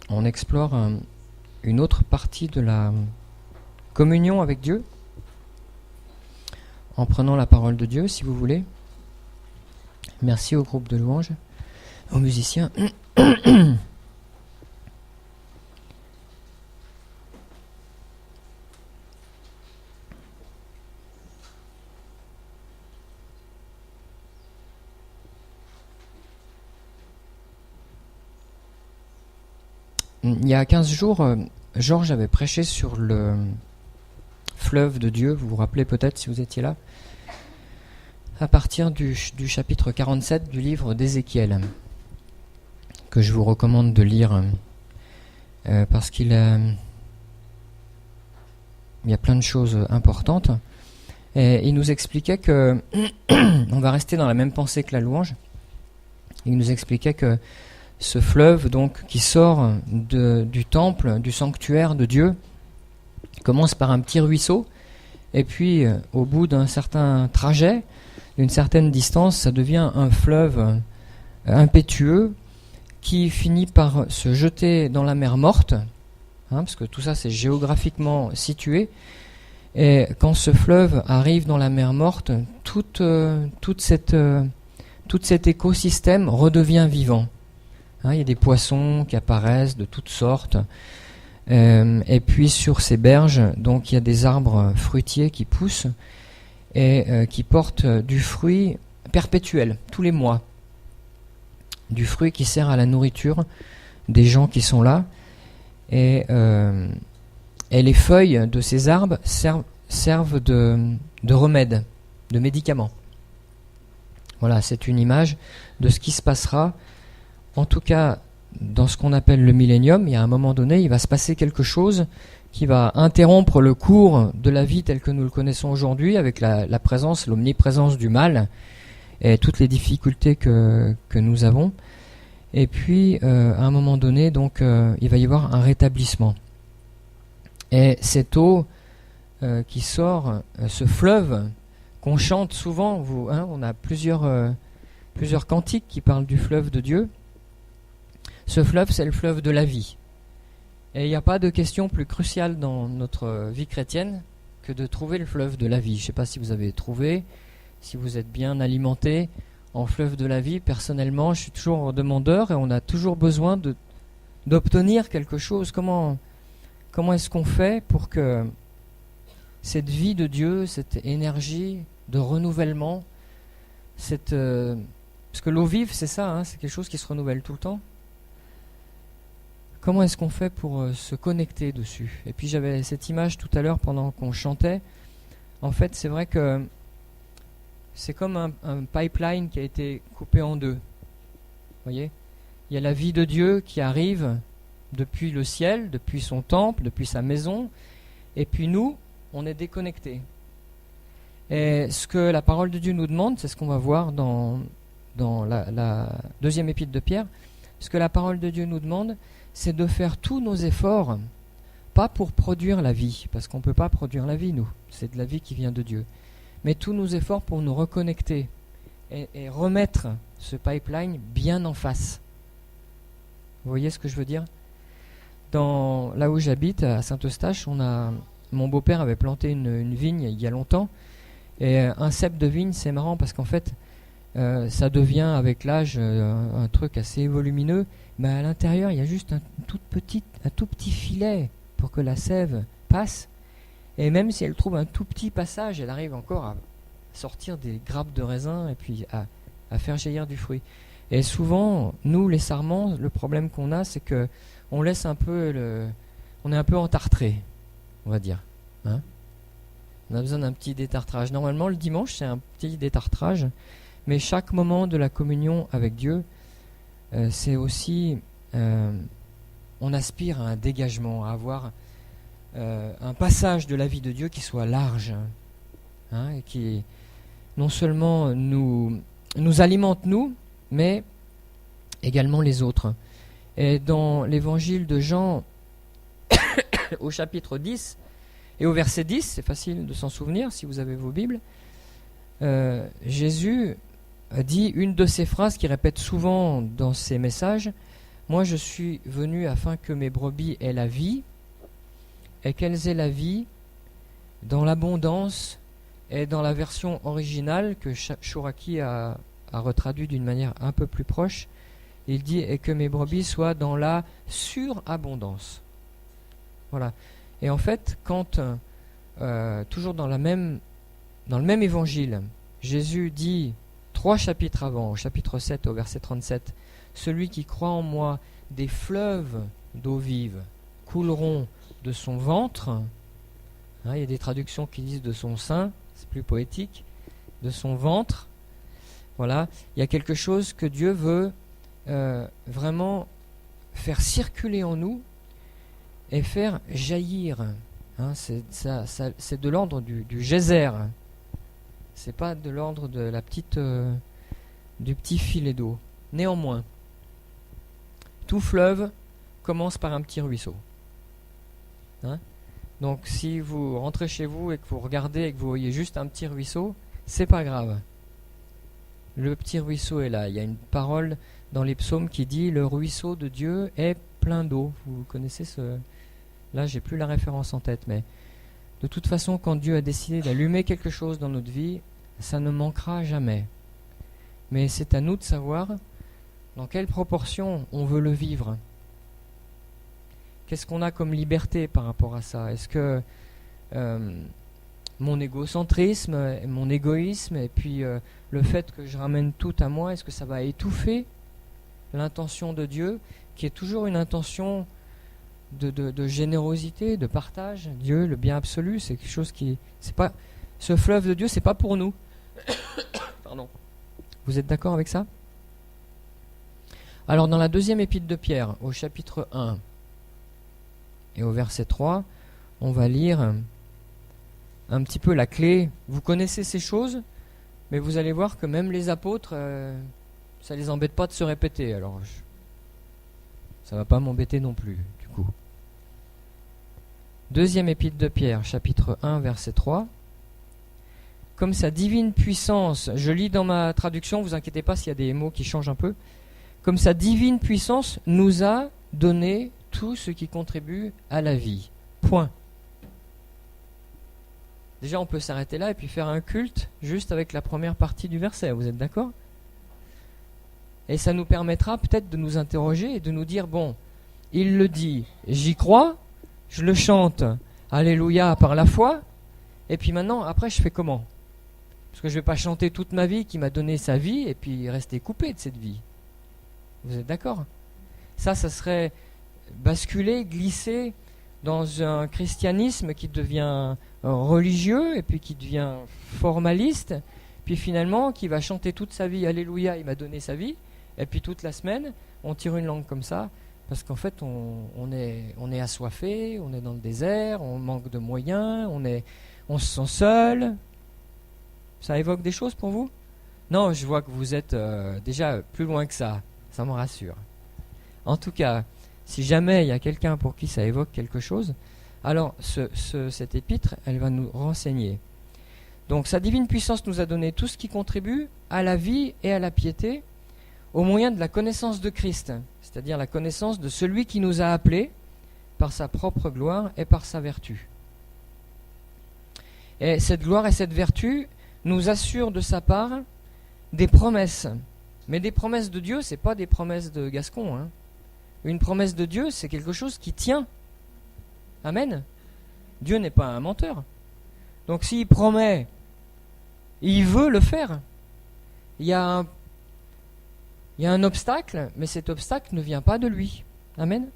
on explore une autre partie de la communion avec Dieu, en prenant la parole de Dieu, si vous voulez. Merci au groupe de louanges, aux musiciens. Il y a 15 jours, Georges avait prêché sur le fleuve de Dieu, vous vous rappelez peut-être si vous étiez là, à partir du chapitre 47 du livre d'Ézéchiel, que je vous recommande de lire, parce qu'il y a plein de choses importantes. Et il nous expliquait que, on va rester dans la même pensée que la louange, il nous expliquait que ce fleuve donc qui sort du temple, du sanctuaire de Dieu, commence par un petit ruisseau, et puis au bout d'un certain trajet, d'une certaine distance, ça devient un fleuve impétueux qui finit par se jeter dans la mer morte, parce que tout ça c'est géographiquement situé, et quand ce fleuve arrive dans la mer morte, tout cet écosystème redevient vivant. Il y a des poissons qui apparaissent de toutes sortes, et puis sur ces berges, donc il y a des arbres fruitiers qui poussent et qui portent du fruit perpétuel, tous les mois, du fruit qui sert à la nourriture des gens qui sont là, et les feuilles de ces arbres servent de remède, de médicaments. Voilà, c'est une image de ce qui se passera. En tout cas, dans ce qu'on appelle le millénium, il y a un moment donné, il va se passer quelque chose qui va interrompre le cours de la vie tel que nous le connaissons aujourd'hui, avec la présence, l'omniprésence du mal et toutes les difficultés que nous avons. Et puis, à un moment donné, donc, il va y avoir un rétablissement. Et cette eau qui sort, ce fleuve qu'on chante souvent, on a plusieurs cantiques qui parlent du fleuve de Dieu. Ce fleuve, c'est le fleuve de la vie. Et il n'y a pas de question plus cruciale dans notre vie chrétienne que de trouver le fleuve de la vie. Je ne sais pas si vous avez trouvé, si vous êtes bien alimenté en fleuve de la vie. Personnellement, je suis toujours demandeur et on a toujours besoin d'obtenir quelque chose. Comment est-ce qu'on fait pour que cette vie de Dieu, cette énergie de renouvellement, parce que l'eau vive, c'est ça, c'est quelque chose qui se renouvelle tout le temps. Comment est-ce qu'on fait pour se connecter dessus? Et puis j'avais cette image tout à l'heure pendant qu'on chantait. En fait, c'est vrai que c'est comme un pipeline qui a été coupé en deux. Vous voyez? Il y a la vie de Dieu qui arrive depuis le ciel, depuis son temple, depuis sa maison. Et puis nous, on est déconnectés. Et ce que la parole de Dieu nous demande, c'est ce qu'on va voir dans la deuxième épître de Pierre. Ce que la parole de Dieu nous demande, c'est de faire tous nos efforts, pas pour produire la vie, parce qu'on ne peut pas produire la vie, nous. C'est de la vie qui vient de Dieu. Mais tous nos efforts pour nous reconnecter et remettre ce pipeline bien en face. Vous voyez ce que je veux dire? Là où j'habite, à Saint-Eustache, mon beau-père avait planté une vigne il y a longtemps. Et un cep de vigne, c'est marrant parce qu'en fait, ça devient avec l'âge un truc assez volumineux. Mais à l'intérieur, il y a juste un tout petit filet pour que la sève passe. Et même si elle trouve un tout petit passage, elle arrive encore à sortir des grappes de raisin et puis à faire jaillir du fruit. Et souvent, nous, les Sarments, le problème qu'on a, c'est que on laisse un peu on est un peu entartré, on va dire. On a besoin d'un petit détartrage. Normalement, le dimanche, c'est un petit détartrage. Mais chaque moment de la communion avec Dieu, c'est aussi, on aspire à un dégagement, à avoir un passage de la vie de Dieu qui soit large, et qui non seulement nous alimente nous, mais également les autres. Et dans l'évangile de Jean, au chapitre 10 et au verset 10, c'est facile de s'en souvenir si vous avez vos Bibles, Jésus a dit une de ces phrases qu'il répète souvent dans ses messages, Moi je suis venu afin que mes brebis aient la vie, et qu'elles aient la vie dans l'abondance, et dans la version originale que Chouraki a retraduit d'une manière un peu plus proche, il dit « et que mes brebis soient dans la surabondance ». Voilà. Et en fait, quand, toujours dans le même évangile, Jésus dit 3 chapitres avant, au chapitre 7, au verset 37, « Celui qui croit en moi, des fleuves d'eau vive couleront de son ventre. » Hein, il y a des traductions qui disent de son sein, c'est plus poétique, de son ventre. Voilà, il y a quelque chose que Dieu veut vraiment faire circuler en nous et faire jaillir. Hein, c'est de l'ordre du geyser. C'est pas de l'ordre de la petite, du petit filet d'eau. Néanmoins, tout fleuve commence par un petit ruisseau. Hein? Donc si vous rentrez chez vous et que vous regardez et que vous voyez juste un petit ruisseau, c'est pas grave. Le petit ruisseau est là. Il y a une parole dans les psaumes qui dit « Le ruisseau de Dieu est plein d'eau ». Vous connaissez ce... Là, j'ai plus la référence en tête, mais de toute façon, quand Dieu a décidé d'allumer quelque chose dans notre vie, ça ne manquera jamais. Mais c'est à nous de savoir dans quelle proportion on veut le vivre. Qu'est-ce qu'on a comme liberté par rapport à ça? Est-ce que mon égocentrisme, mon égoïsme, et puis le fait que je ramène tout à moi, est-ce que ça va étouffer l'intention de Dieu, qui est toujours une intention de générosité, de partage? Dieu, le bien absolu, c'est quelque chose qui... c'est pas, ce fleuve de Dieu, c'est pas pour nous. Pardon. Vous êtes d'accord avec ça? Alors, dans la deuxième épître de Pierre, au chapitre 1 et au verset 3, on va lire un petit peu la clé. Vous connaissez ces choses, mais vous allez voir que même les apôtres, ça les embête pas de se répéter. Alors, ça va pas m'embêter non plus, du coup. Deuxième épître de Pierre, chapitre 1, verset 3. Comme sa divine puissance, je lis dans ma traduction, vous inquiétez pas s'il y a des mots qui changent un peu, comme sa divine puissance nous a donné tout ce qui contribue à la vie. Point. Déjà, on peut s'arrêter là et puis faire un culte juste avec la première partie du verset, vous êtes d'accord? Et ça nous permettra peut-être de nous interroger et de nous dire, bon, il le dit, j'y crois, je le chante, alléluia par la foi, et puis maintenant, après, je fais comment? Parce que je ne vais pas chanter toute ma vie qui m'a donné sa vie et puis rester coupé de cette vie. Vous êtes d'accord? Ça serait basculer, glisser dans un christianisme qui devient religieux et puis qui devient formaliste, puis finalement qui va chanter toute sa vie, alléluia, il m'a donné sa vie, et puis toute la semaine, on tire une langue comme ça, parce qu'en fait, on est assoiffé, on est dans le désert, on manque de moyens, on se sent seul. Ça évoque des choses pour vous? Non, je vois que vous êtes déjà plus loin que ça. Ça me rassure. En tout cas, si jamais il y a quelqu'un pour qui ça évoque quelque chose, alors cette épître, elle va nous renseigner. Donc, sa divine puissance nous a donné tout ce qui contribue à la vie et à la piété, au moyen de la connaissance de Christ, c'est-à-dire la connaissance de celui qui nous a appelés par sa propre gloire et par sa vertu. Et cette gloire et cette vertu nous assurent de sa part des promesses. Mais des promesses de Dieu, c'est pas des promesses de Gascon. Hein. Une promesse de Dieu, c'est quelque chose qui tient. Amen. Dieu n'est pas un menteur. Donc s'il promet, il veut le faire. Il y a un obstacle, mais cet obstacle ne vient pas de lui. Amen.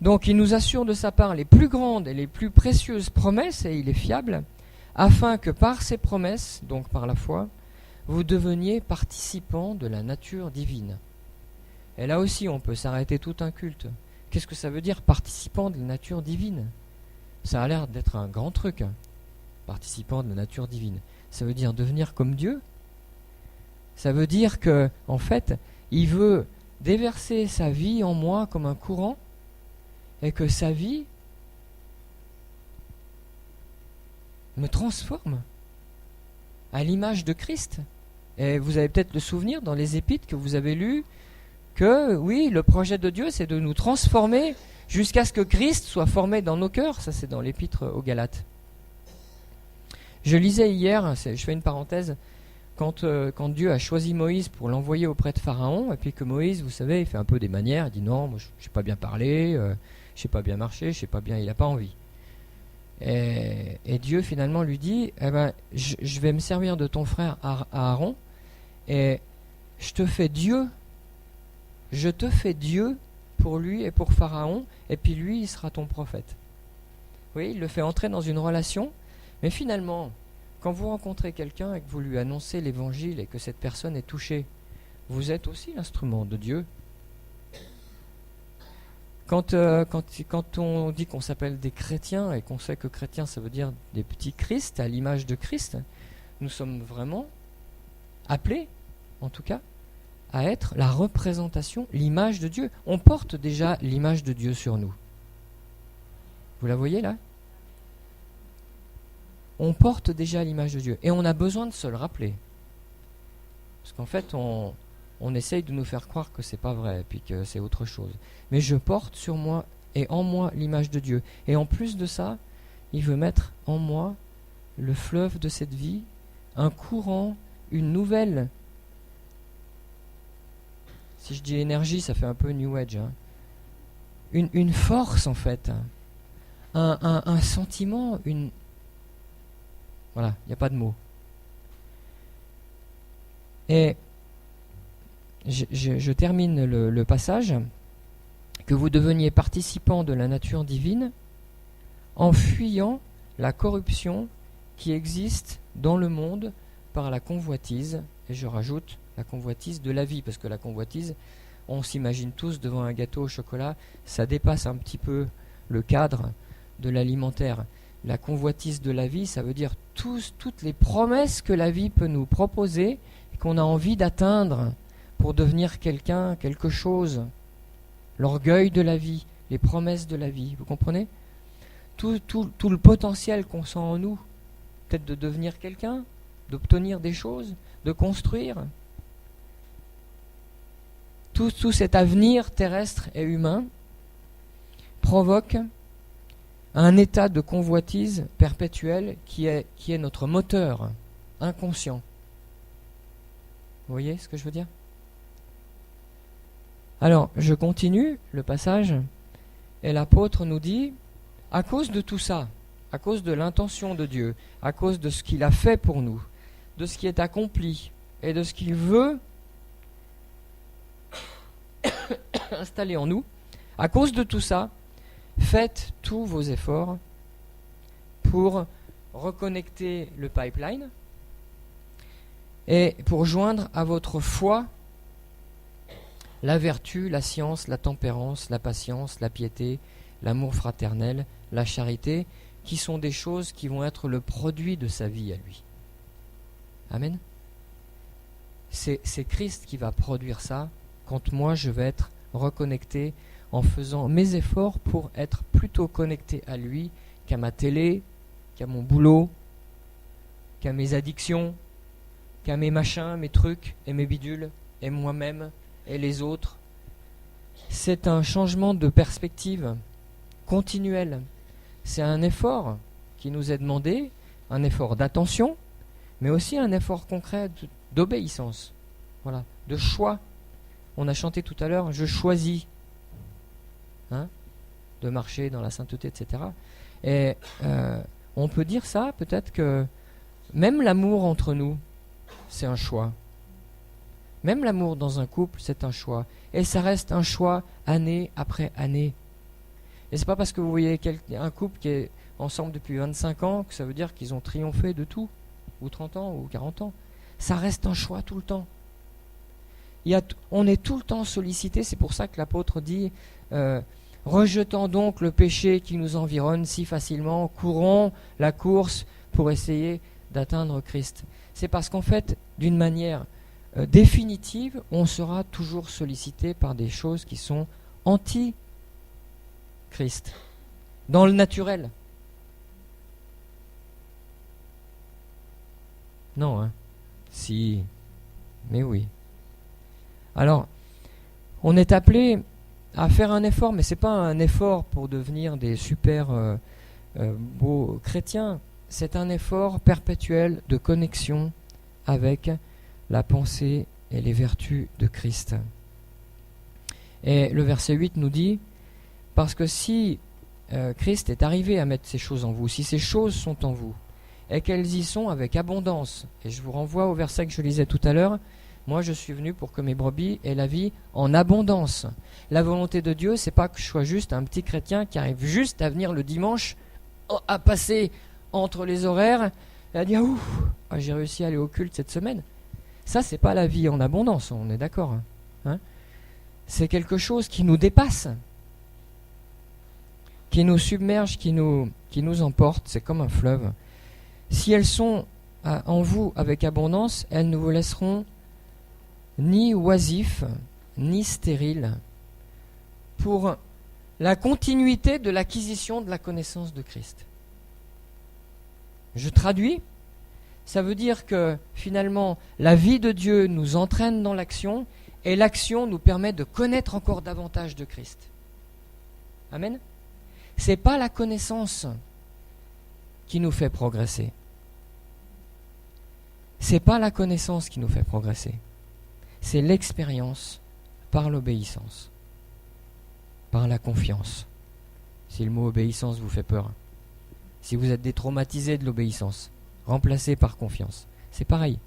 Donc il nous assure de sa part les plus grandes et les plus précieuses promesses, et il est fiable, afin que par ces promesses, donc par la foi, vous deveniez participants de la nature divine. Et là aussi, on peut s'arrêter tout un culte. Qu'est-ce que ça veut dire, participant de la nature divine? Ça a l'air d'être un grand truc, hein. Participant de la nature divine. Ça veut dire devenir comme Dieu. Ça veut dire que, en fait, il veut déverser sa vie en moi comme un courant, et que sa vie me transforme à l'image de Christ. Et vous avez peut-être le souvenir dans les épîtres que vous avez lus, que oui, le projet de Dieu, c'est de nous transformer jusqu'à ce que Christ soit formé dans nos cœurs. Ça, c'est dans l'Épître aux Galates. Je lisais hier, je fais une parenthèse, quand Dieu a choisi Moïse pour l'envoyer auprès de Pharaon, et puis que Moïse, vous savez, il fait un peu des manières, il dit non, moi, je ne sais pas bien parler, je ne sais pas bien marcher, je sais pas bien, il n'a pas envie. Et Dieu finalement lui dit, eh ben, je vais me servir de ton frère Aaron, et je te fais Dieu pour lui et pour Pharaon, et puis lui, il sera ton prophète. Oui, il le fait entrer dans une relation, mais finalement, quand vous rencontrez quelqu'un et que vous lui annoncez l'évangile et que cette personne est touchée, vous êtes aussi l'instrument de Dieu. Quand on dit qu'on s'appelle des chrétiens et qu'on sait que chrétien ça veut dire des petits Christ à l'image de Christ, nous sommes vraiment appelés, en tout cas, à être la représentation, l'image de Dieu. On porte déjà l'image de Dieu sur nous. Vous la voyez là ? On porte déjà l'image de Dieu. Et on a besoin de se le rappeler. Parce qu'en fait, on essaye de nous faire croire que c'est pas vrai, et puis que c'est autre chose. Mais je porte sur moi et en moi l'image de Dieu. Et en plus de ça, il veut mettre en moi le fleuve de cette vie, un courant, une nouvelle. Si je dis énergie, ça fait un peu New Age. Hein. Une force, en fait. Un sentiment, une... Voilà, il n'y a pas de mots. Et je termine le passage. Que vous deveniez participants de la nature divine en fuyant la corruption qui existe dans le monde par la convoitise, et je rajoute la convoitise de la vie, parce que la convoitise, on s'imagine tous devant un gâteau au chocolat, ça dépasse un petit peu le cadre de l'alimentaire. La convoitise de la vie, ça veut dire toutes les promesses que la vie peut nous proposer et qu'on a envie d'atteindre pour devenir quelqu'un, quelque chose. L'orgueil de la vie, les promesses de la vie, vous comprenez ? Tout le potentiel qu'on sent en nous, peut-être de devenir quelqu'un, d'obtenir des choses, de construire. Tout cet avenir terrestre et humain provoque un état de convoitise perpétuelle qui est notre moteur inconscient. Vous voyez ce que je veux dire ? Alors, je continue le passage, et l'apôtre nous dit, à cause de tout ça, à cause de l'intention de Dieu, à cause de ce qu'il a fait pour nous, de ce qui est accompli, et de ce qu'il veut installer en nous, à cause de tout ça, faites tous vos efforts pour reconnecter le pipeline et pour joindre à votre foi la vertu, la science, la tempérance, la patience, la piété, l'amour fraternel, la charité, qui sont des choses qui vont être le produit de sa vie à lui. Amen. C'est Christ qui va produire ça quand moi je vais être reconnecté en faisant mes efforts pour être plutôt connecté à lui qu'à ma télé, qu'à mon boulot, qu'à mes addictions, qu'à mes machins, mes trucs et mes bidules et moi-même et les autres. C'est un changement de perspective continuel. C'est un effort qui nous est demandé, un effort d'attention, mais aussi un effort concret d'obéissance, voilà, de choix. On a chanté tout à l'heure, je choisis de marcher dans la sainteté, etc. Et on peut dire ça, peut-être que même l'amour entre nous, c'est un choix. Même l'amour dans un couple, c'est un choix. Et ça reste un choix année après année. Et c'est pas parce que vous voyez un couple qui est ensemble depuis 25 ans que ça veut dire qu'ils ont triomphé de tout, ou 30 ans, ou 40 ans. Ça reste un choix tout le temps. On est tout le temps sollicité, c'est pour ça que l'apôtre dit rejetant donc le péché qui nous environne si facilement, courons la course pour essayer d'atteindre Christ. C'est parce qu'en fait, d'une manière définitive, on sera toujours sollicité par des choses qui sont anti-Christ, dans le naturel. Non, hein? Si, mais oui. Alors, On est appelé à faire un effort, mais ce n'est pas un effort pour devenir des super beaux chrétiens. C'est un effort perpétuel de connexion avec la pensée et les vertus de Christ. Et le verset 8 nous dit, parce que si Christ est arrivé à mettre ces choses en vous, si ces choses sont en vous, et qu'elles y sont avec abondance, et je vous renvoie au verset que je lisais tout à l'heure, moi je suis venu pour que mes brebis aient la vie en abondance. La volonté de Dieu, c'est pas que je sois juste un petit chrétien qui arrive juste à venir le dimanche, à passer entre les horaires, et à dire « Ouh, j'ai réussi à aller au culte cette semaine ». Ça, c'est pas la vie en abondance, on est d'accord, hein. C'est quelque chose qui nous dépasse, qui nous submerge, qui nous emporte, c'est comme un fleuve. Si elles sont en vous avec abondance, elles ne vous laisseront ni oisifs, ni stériles, pour la continuité de l'acquisition de la connaissance de Christ. Je traduis, ça veut dire que finalement, la vie de Dieu nous entraîne dans l'action, et l'action nous permet de connaître encore davantage de Christ. Amen. C'est pas la connaissance qui nous fait progresser. C'est pas la connaissance qui nous fait progresser. C'est l'expérience par l'obéissance, par la confiance. Si le mot obéissance vous fait peur, si vous êtes détraumatisé de l'obéissance, remplacé par confiance, c'est pareil.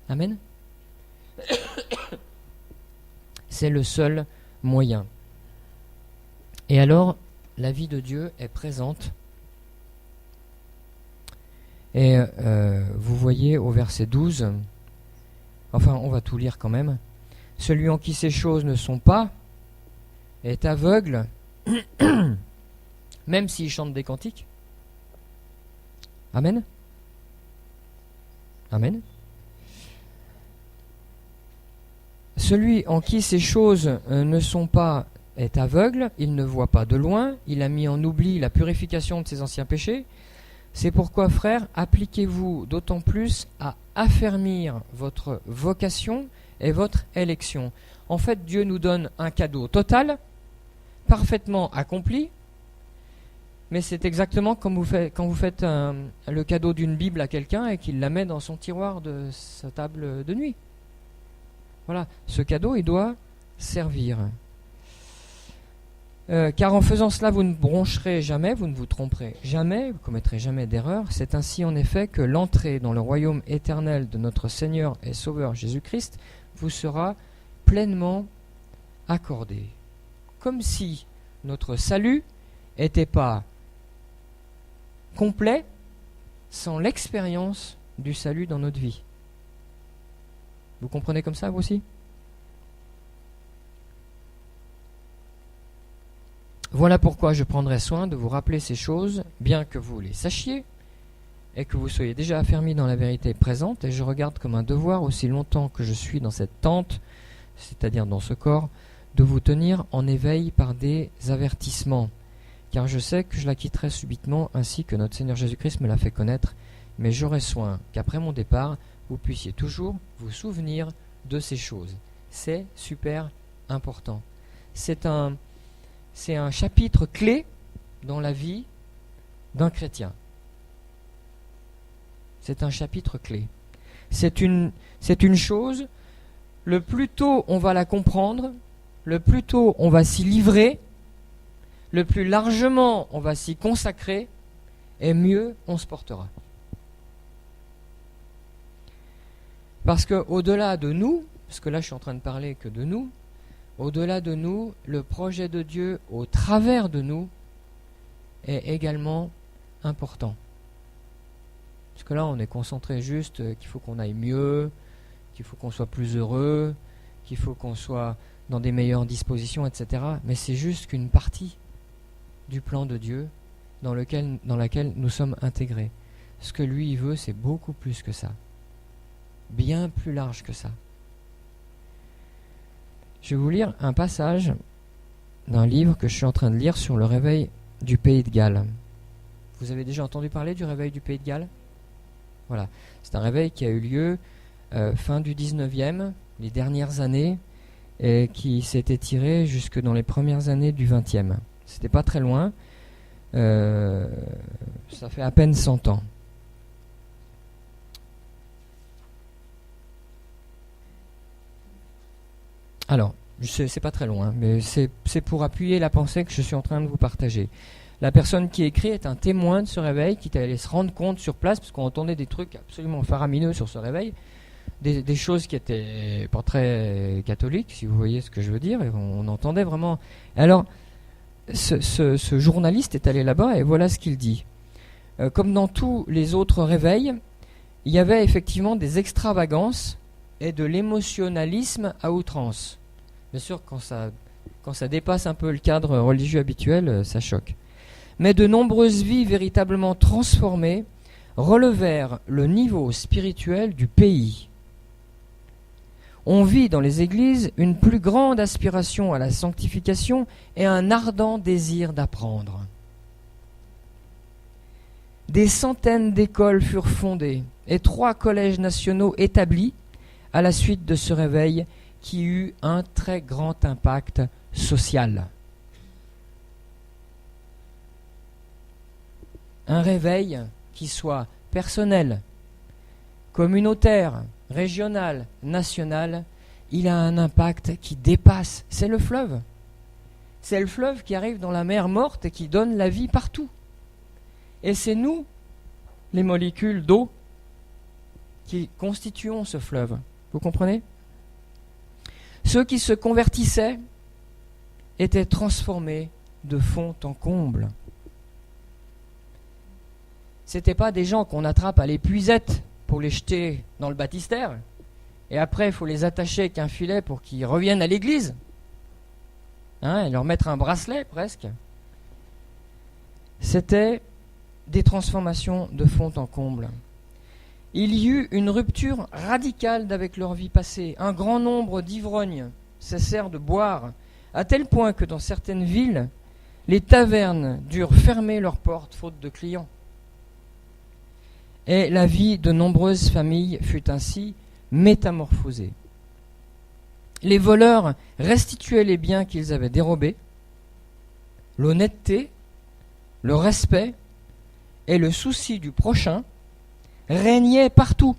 Amen. C'est le seul moyen. Et alors, la vie de Dieu est présente. Et vous voyez au verset 12, enfin on va tout lire quand même, « Celui en qui ces choses ne sont pas est aveugle, même s'il chante des cantiques. » Amen. Amen. Celui en qui ces choses ne sont pas est aveugle, il ne voit pas de loin, il a mis en oubli la purification de ses anciens péchés. C'est pourquoi, frères, appliquez-vous d'autant plus à affermir votre vocation et votre élection. En fait, Dieu nous donne un cadeau total, parfaitement accompli, mais c'est exactement comme quand vous faites le cadeau d'une Bible à quelqu'un et qu'il la met dans son tiroir de sa table de nuit. Voilà, ce cadeau, il doit servir. Car en faisant cela, vous ne broncherez jamais, vous ne vous tromperez jamais, vous commettrez jamais d'erreur. C'est ainsi en effet que l'entrée dans le royaume éternel de notre Seigneur et Sauveur Jésus-Christ vous sera pleinement accordée. Comme si notre salut n'était pas complet sans l'expérience du salut dans notre vie. Vous comprenez comme ça, vous aussi ? Voilà pourquoi je prendrai soin de vous rappeler ces choses, bien que vous les sachiez, et que vous soyez déjà affermis dans la vérité présente, et je regarde comme un devoir, aussi longtemps que je suis dans cette tente, c'est-à-dire dans ce corps, de vous tenir en éveil par des avertissements, car je sais que je la quitterai subitement, ainsi que notre Seigneur Jésus-Christ me l'a fait connaître, mais j'aurai soin qu'après mon départ, vous puissiez toujours vous souvenir de ces choses. C'est super important. C'est un chapitre clé dans la vie d'un chrétien. C'est un chapitre clé. C'est une chose, le plus tôt on va la comprendre, le plus tôt on va s'y livrer, le plus largement on va s'y consacrer, et mieux on se portera. Parce que au-delà de nous, parce que là je suis en train de parler que de nous, au-delà de nous, le projet de Dieu au travers de nous est également important. Parce que là, on est concentré juste qu'il faut qu'on aille mieux, qu'il faut qu'on soit plus heureux, qu'il faut qu'on soit dans des meilleures dispositions, etc. Mais c'est juste qu'une partie du plan de Dieu dans laquelle nous sommes intégrés. Ce que lui il veut, c'est beaucoup plus que ça. Bien plus large que ça. Je vais vous lire un passage d'un livre que je suis en train de lire sur le réveil du Pays de Galles. Vous avez déjà entendu parler du réveil du Pays de Galles ? Voilà. C'est un réveil qui a eu lieu fin du 19e, les dernières années, et qui s'est étiré jusque dans les premières années du XXe. C'était pas très loin, ça fait à peine 100 ans. Alors, c'est pas très loin, mais c'est pour appuyer la pensée que je suis en train de vous partager. La personne qui écrit est un témoin de ce réveil qui est allé se rendre compte sur place, parce qu'on entendait des trucs absolument faramineux sur ce réveil, des choses qui étaient pas très catholiques, si vous voyez ce que je veux dire, et on entendait vraiment. Alors, ce journaliste est allé là-bas et voilà ce qu'il dit. Comme dans tous les autres réveils, il y avait effectivement des extravagances et de l'émotionnalisme à outrance. Bien sûr, quand ça dépasse un peu le cadre religieux habituel, ça choque. Mais de nombreuses vies véritablement transformées relevèrent le niveau spirituel du pays. On vit dans les églises une plus grande aspiration à la sanctification et un ardent désir d'apprendre. Des centaines d'écoles furent fondées et 3 collèges nationaux établis à la suite de ce réveil qui eut un très grand impact social. Un réveil qui soit personnel, communautaire, régional, national, il a un impact qui dépasse. C'est le fleuve. C'est le fleuve qui arrive dans la mer morte et qui donne la vie partout. Et c'est nous, les molécules d'eau, qui constituons ce fleuve. Vous comprenez ? Ceux qui se convertissaient étaient transformés de fond en comble. C'était pas des gens qu'on attrape à l'épuisette pour les jeter dans le baptistère, et après il faut les attacher avec un filet pour qu'ils reviennent à l'église, et leur mettre un bracelet presque. C'était des transformations de fond en comble. Il y eut une rupture radicale d'avec leur vie passée. Un grand nombre d'ivrognes cessèrent de boire, à tel point que dans certaines villes, les tavernes durent fermer leurs portes faute de clients. Et la vie de nombreuses familles fut ainsi métamorphosée. Les voleurs restituaient les biens qu'ils avaient dérobés. L'honnêteté, le respect et le souci du prochain régnaient partout.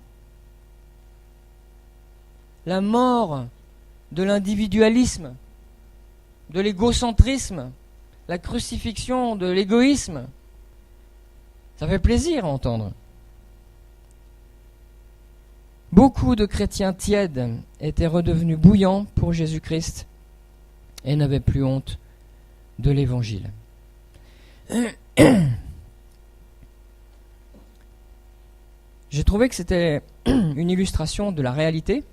La mort de l'individualisme, de l'égocentrisme, la crucifixion de l'égoïsme, ça fait plaisir à entendre. Beaucoup de chrétiens tièdes étaient redevenus bouillants pour Jésus-Christ et n'avaient plus honte de l'Évangile. J'ai trouvé que c'était une illustration de la réalité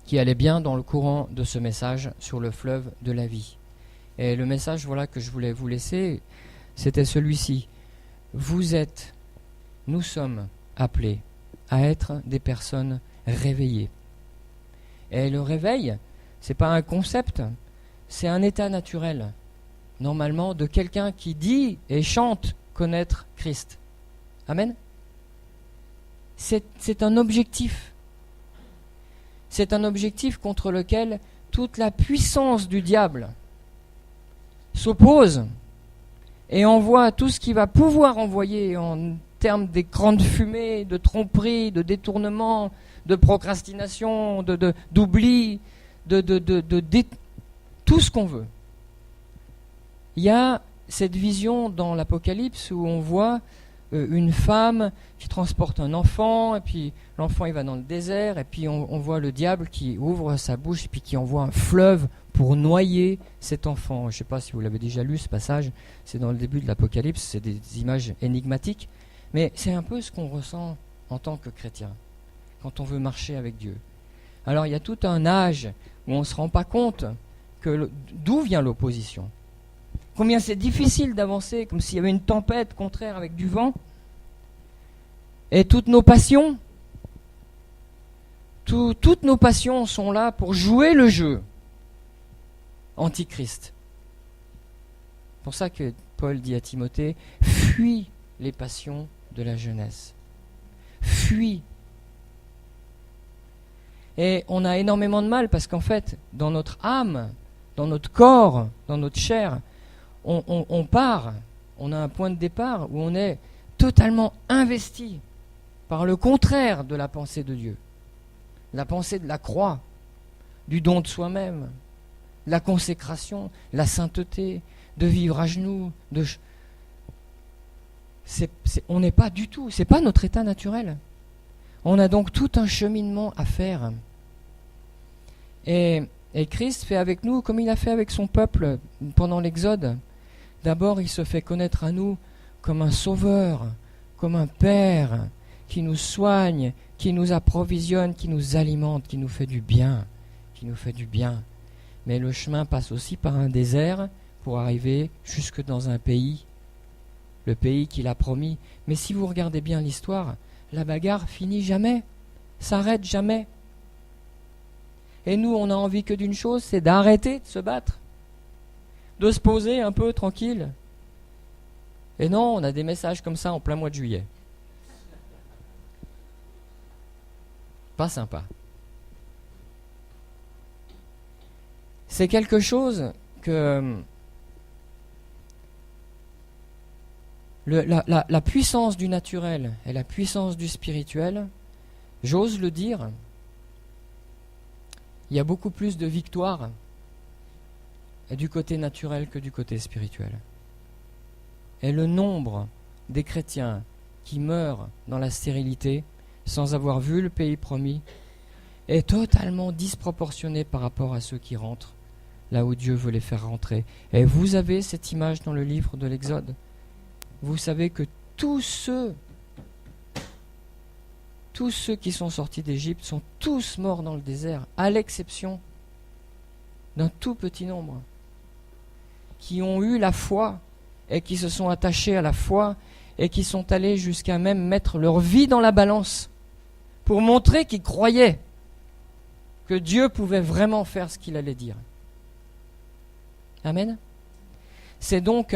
qui allait bien dans le courant de ce message sur le fleuve de la vie. Et le message que je voulais vous laisser, c'était celui-ci. Nous sommes appelés à être des personnes réveillées. Et le réveil, c'est pas un concept, c'est un état naturel, normalement, de quelqu'un qui dit et chante connaître Christ. Amen. C'est un objectif. C'est un objectif contre lequel toute la puissance du diable s'oppose et envoie tout ce qu'il va pouvoir envoyer en termes d'écran de fumée, de tromperie, de détournement, de procrastination, d'oubli, tout ce qu'on veut. Il y a cette vision dans l'Apocalypse où on voit une femme qui transporte un enfant, et puis l'enfant il va dans le désert, et puis on voit le diable qui ouvre sa bouche et puis qui envoie un fleuve pour noyer cet enfant. Je ne sais pas si vous l'avez déjà lu ce passage, c'est dans le début de l'Apocalypse, c'est des images énigmatiques, mais c'est un peu ce qu'on ressent en tant que chrétien, quand on veut marcher avec Dieu. Alors il y a tout un âge où on ne se rend pas compte d'où vient l'opposition. Combien c'est difficile d'avancer, comme s'il y avait une tempête contraire avec du vent. Et toutes nos passions, toutes nos passions sont là pour jouer le jeu antichrist. C'est pour ça que Paul dit à Timothée, fuis les passions de la jeunesse. Fuis. Et on a énormément de mal parce qu'en fait, dans notre âme, dans notre corps, dans notre chair, on part, on a un point de départ où on est totalement investi par le contraire de la pensée de Dieu. La pensée de la croix, du don de soi-même, la consécration, la sainteté, de vivre à genoux. On n'est pas du tout, c'est pas notre état naturel. On a donc tout un cheminement à faire. Et Christ fait avec nous comme il a fait avec son peuple pendant l'Exode. D'abord, il se fait connaître à nous comme un sauveur, comme un père qui nous soigne, qui nous approvisionne, qui nous alimente, qui nous fait du bien, Mais le chemin passe aussi par un désert pour arriver jusque dans un pays, le pays qu'il a promis. Mais si vous regardez bien l'histoire, la bagarre finit jamais, s'arrête jamais. Et nous, on a envie que d'une chose, c'est d'arrêter de se battre, de se poser un peu tranquille. Et non, on a des messages comme ça en plein mois de juillet. Pas sympa. C'est quelque chose que la puissance du naturel et la puissance du spirituel, j'ose le dire, il y a beaucoup plus de victoires du côté naturel que du côté spirituel. Et le nombre des chrétiens qui meurent dans la stérilité sans avoir vu le pays promis est totalement disproportionné par rapport à ceux qui rentrent là où Dieu veut les faire rentrer. Et vous avez cette image dans le livre de l'Exode. Vous savez que tous ceux qui sont sortis d'Égypte sont tous morts dans le désert, à l'exception d'un tout petit nombre qui ont eu la foi et qui se sont attachés à la foi et qui sont allés jusqu'à même mettre leur vie dans la balance pour montrer qu'ils croyaient que Dieu pouvait vraiment faire ce qu'il allait dire. Amen. C'est donc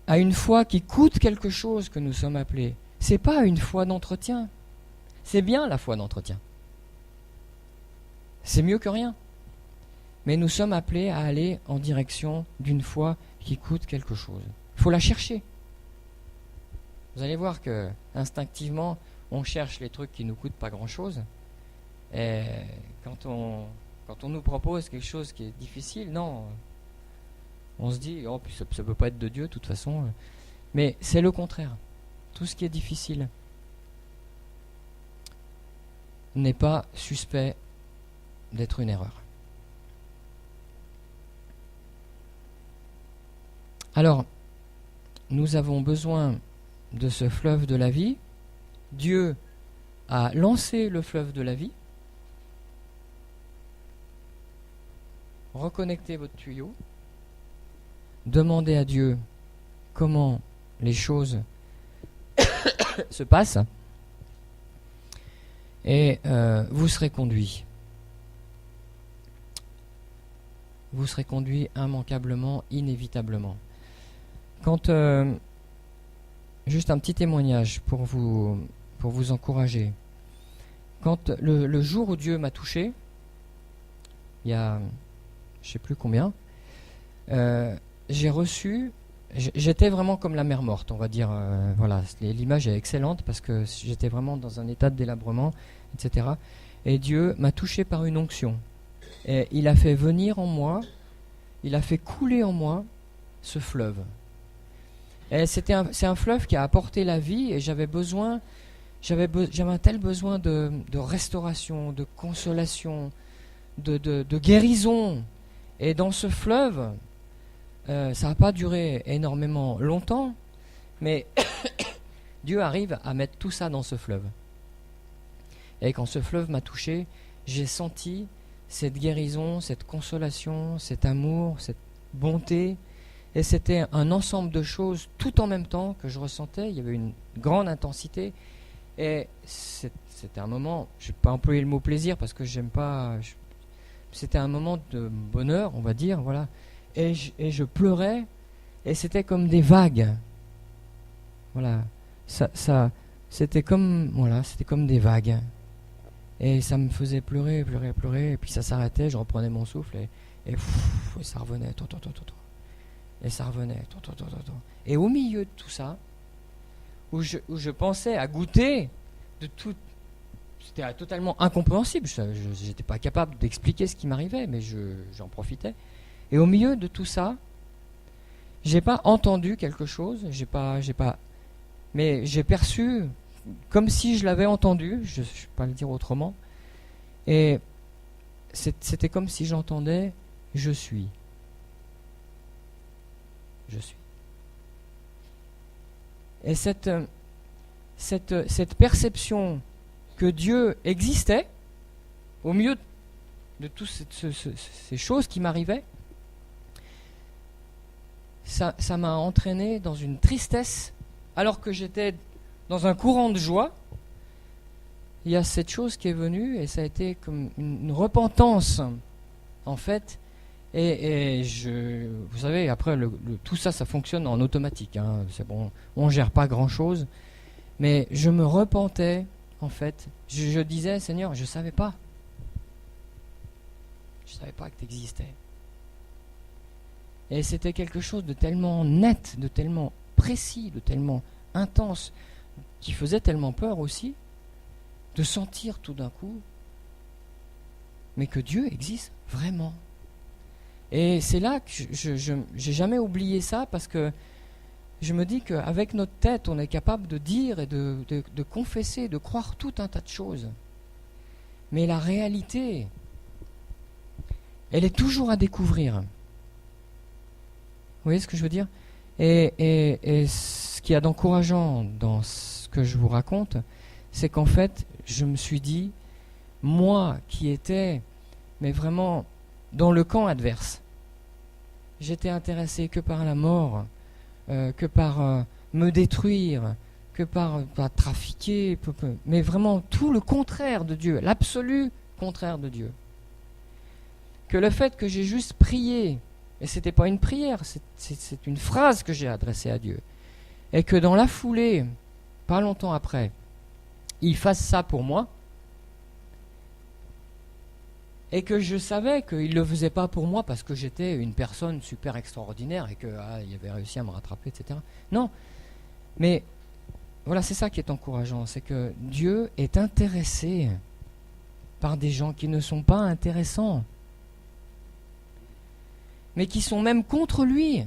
à une foi qui coûte quelque chose que nous sommes appelés. C'est pas une foi d'entretien. C'est bien la foi d'entretien. C'est mieux que rien. Mais nous sommes appelés à aller en direction d'une foi qui coûte quelque chose. Il faut la chercher. Vous allez voir que instinctivement, on cherche les trucs qui nous coûtent pas grand-chose. Et quand on nous propose quelque chose qui est difficile, non, on se dit, oh, puis ça peut pas être de Dieu de toute façon. Mais c'est le contraire. Tout ce qui est difficile n'est pas suspect d'être une erreur. Alors, nous avons besoin de ce fleuve de la vie. Dieu a lancé le fleuve de la vie. Reconnectez votre tuyau. Demandez à Dieu comment les choses se passent. Et vous serez conduit. Vous serez conduit immanquablement, inévitablement. Quand juste un petit témoignage pour vous encourager. Quand le jour où Dieu m'a touché, il y a je ne sais plus combien, j'ai reçu, j'étais vraiment comme la mer morte, on va dire. Voilà, l'image est excellente parce que j'étais vraiment dans un état de délabrement, etc. Et Dieu m'a touché par une onction. Et il a fait venir en moi, il a fait couler en moi ce fleuve. Et c'est un fleuve qui a apporté la vie et j'avais un tel besoin de restauration, de consolation, de guérison. Et dans ce fleuve, ça n'a pas duré énormément longtemps, mais Dieu arrive à mettre tout ça dans ce fleuve. Et quand ce fleuve m'a touché, j'ai senti cette guérison, cette consolation, cet amour, cette bonté. Et c'était un ensemble de choses tout en même temps que je ressentais. Il y avait une grande intensité. Et c'était un moment, je ne vais pas employer le mot plaisir parce que j'aime pas. C'était un moment de bonheur, on va dire, voilà. Et je pleurais, et c'était comme des vagues. Voilà, c'était comme des vagues. Et ça me faisait pleurer, et puis ça s'arrêtait, je reprenais mon souffle, et ça revenait, et ça revenait, Et au milieu de tout ça, où je pensais à goûter de tout, c'était totalement incompréhensible, je n'étais pas capable d'expliquer ce qui m'arrivait, mais j'en profitais. Et au milieu de tout ça, j'ai pas entendu quelque chose, mais j'ai perçu comme si je l'avais entendu, je ne vais pas le dire autrement, et c'était comme si j'entendais « je suis ». Je suis. Et cette perception que Dieu existait au milieu de toutes ces choses qui m'arrivaient, ça m'a entraîné dans une tristesse alors que j'étais dans un courant de joie. Il y a cette chose qui est venue et ça a été comme une repentance en fait. Et vous savez, après tout ça fonctionne en automatique, hein, c'est bon, on gère pas grand chose, mais je me repentais en fait. Je disais, Seigneur, je savais pas que tu existais. Et c'était quelque chose de tellement net, de tellement précis, de tellement intense, qui faisait tellement peur aussi, de sentir tout d'un coup, mais que Dieu existe vraiment. Et c'est là que je n'ai jamais oublié ça, parce que je me dis qu'avec notre tête, on est capable de dire et de confesser, de croire tout un tas de choses. Mais la réalité, elle est toujours à découvrir. Vous voyez ce que je veux dire ? Et ce qu'il y a d'encourageant dans ce que je vous raconte, c'est qu'en fait, je me suis dit, moi qui étais, mais vraiment dans le camp adverse, j'étais intéressé que par la mort, que par me détruire, que par trafiquer, mais vraiment tout le contraire de Dieu, l'absolu contraire de Dieu. Que le fait que j'ai juste prié, et c'était pas une prière, c'est une phrase que j'ai adressée à Dieu, et que dans la foulée, pas longtemps après, il fasse ça pour moi, et que je savais qu'il ne le faisait pas pour moi parce que j'étais une personne super extraordinaire et qu'il avait réussi à me rattraper, etc. Non, mais voilà, c'est ça qui est encourageant, c'est que Dieu est intéressé par des gens qui ne sont pas intéressants, mais qui sont même contre lui,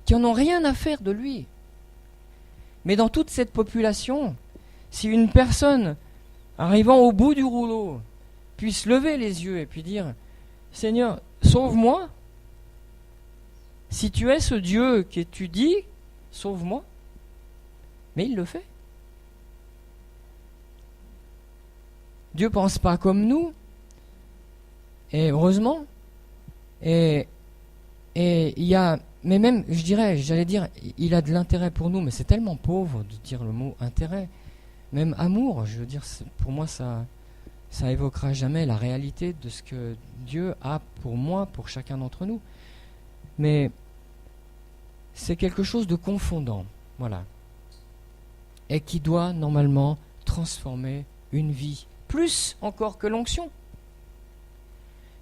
qui n'en ont rien à faire de lui. Mais dans toute cette population, si une personne arrivant au bout du rouleau puisse lever les yeux et puis dire « Seigneur, sauve-moi. Si tu es ce Dieu que tu dis, sauve-moi. » Mais il le fait. Dieu ne pense pas comme nous. Et heureusement. Et il y a, mais même, j'allais dire, il a de l'intérêt pour nous, mais c'est tellement pauvre de dire le mot intérêt. Même amour, je veux dire, pour moi, ça évoquera jamais la réalité de ce que Dieu a pour moi, pour chacun d'entre nous. Mais c'est quelque chose de confondant, voilà. Et qui doit normalement transformer une vie, plus encore que l'onction.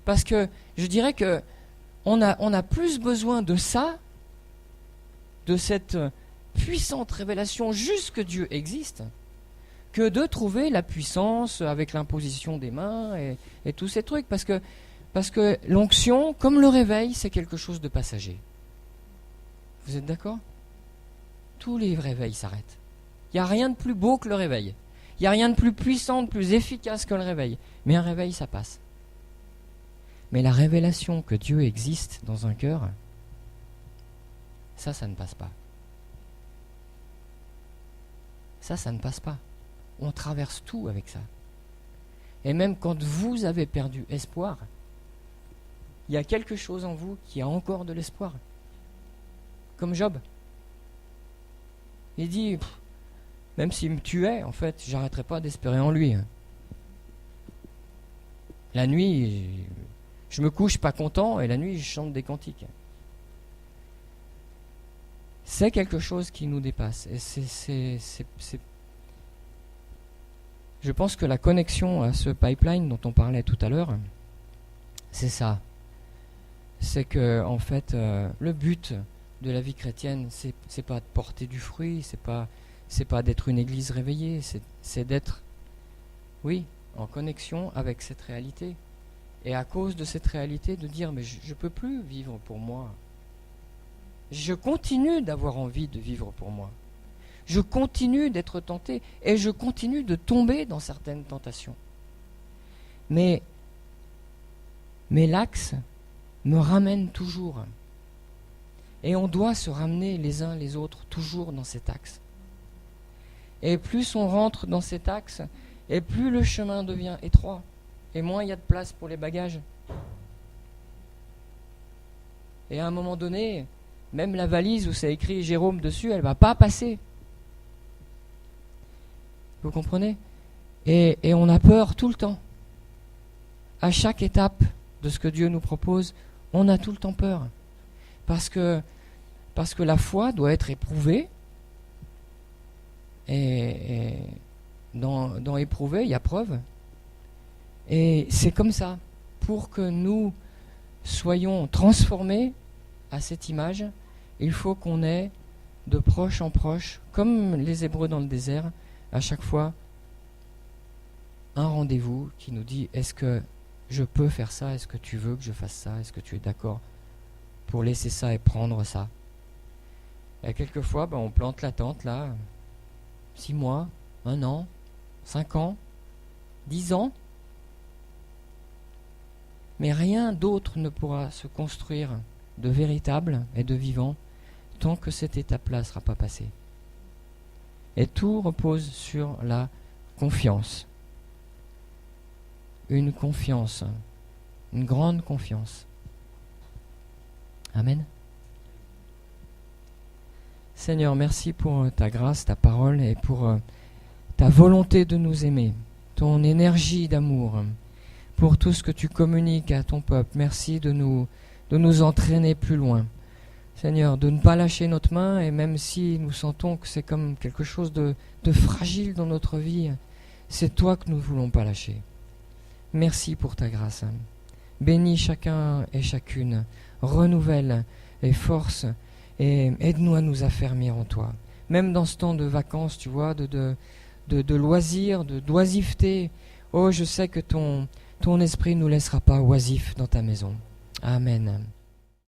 Parce que je dirais que on a plus besoin de ça, de cette puissante révélation juste que Dieu existe, que de trouver la puissance avec l'imposition des mains et tous ces trucs. Parce que l'onction, comme le réveil, c'est quelque chose de passager. Vous êtes d'accord ? Tous les réveils s'arrêtent. Il n'y a rien de plus beau que le réveil. Il n'y a rien de plus puissant, de plus efficace que le réveil. Mais un réveil, ça passe. Mais la révélation que Dieu existe dans un cœur, ça ne passe pas. Ça ne passe pas. On traverse tout avec ça. Et même quand vous avez perdu espoir, il y a quelque chose en vous qui a encore de l'espoir. Comme Job. Il dit, même s'il me tuait, en fait, j'arrêterais pas d'espérer en lui. La nuit, je me couche pas content et la nuit, je chante des cantiques. C'est quelque chose qui nous dépasse. Et Je pense que la connexion à ce pipeline dont on parlait tout à l'heure, c'est ça. C'est que, en fait, le but de la vie chrétienne, c'est pas de porter du fruit, c'est pas d'être une église réveillée, c'est d'être, oui, en connexion avec cette réalité. Et à cause de cette réalité, de dire, mais je peux plus vivre pour moi. Je continue d'avoir envie de vivre pour moi. Je continue d'être tenté et je continue de tomber dans certaines tentations. Mais l'axe me ramène toujours. Et on doit se ramener les uns les autres toujours dans cet axe. Et plus on rentre dans cet axe, et plus le chemin devient étroit, et moins il y a de place pour les bagages. Et à un moment donné, même la valise où c'est écrit Jérôme dessus, elle ne va pas passer. Vous comprenez ? Et on a peur tout le temps. À chaque étape de ce que Dieu nous propose, on a tout le temps peur. Parce que la foi doit être éprouvée. Et dans éprouver, il y a preuve. Et c'est comme ça. Pour que nous soyons transformés à cette image, il faut qu'on ait de proche en proche, comme les Hébreux dans le désert, à chaque fois, un rendez-vous qui nous dit, est-ce que je peux faire ça? Est-ce que tu veux que je fasse ça? Est-ce que tu es d'accord pour laisser ça et prendre ça? Et quelquefois, on plante la tente là, 6 mois, 1 an, 5 ans, 10 ans. Mais rien d'autre ne pourra se construire de véritable et de vivant tant que cette étape-là ne sera pas passée. Et tout repose sur la confiance. Une confiance, une grande confiance. Amen. Seigneur, merci pour ta grâce, ta parole et pour ta volonté de nous aimer, ton énergie d'amour, pour tout ce que tu communiques à ton peuple. Merci de nous entraîner plus loin. Seigneur, de ne pas lâcher notre main, et même si nous sentons que c'est comme quelque chose de fragile dans notre vie, c'est toi que nous ne voulons pas lâcher. Merci pour ta grâce. Bénis chacun et chacune, renouvelle les forces et aide-nous à nous affermir en toi. Même dans ce temps de vacances, tu vois, de loisirs, d'oisiveté, oh, je sais que ton esprit ne nous laissera pas oisifs dans ta maison. Amen.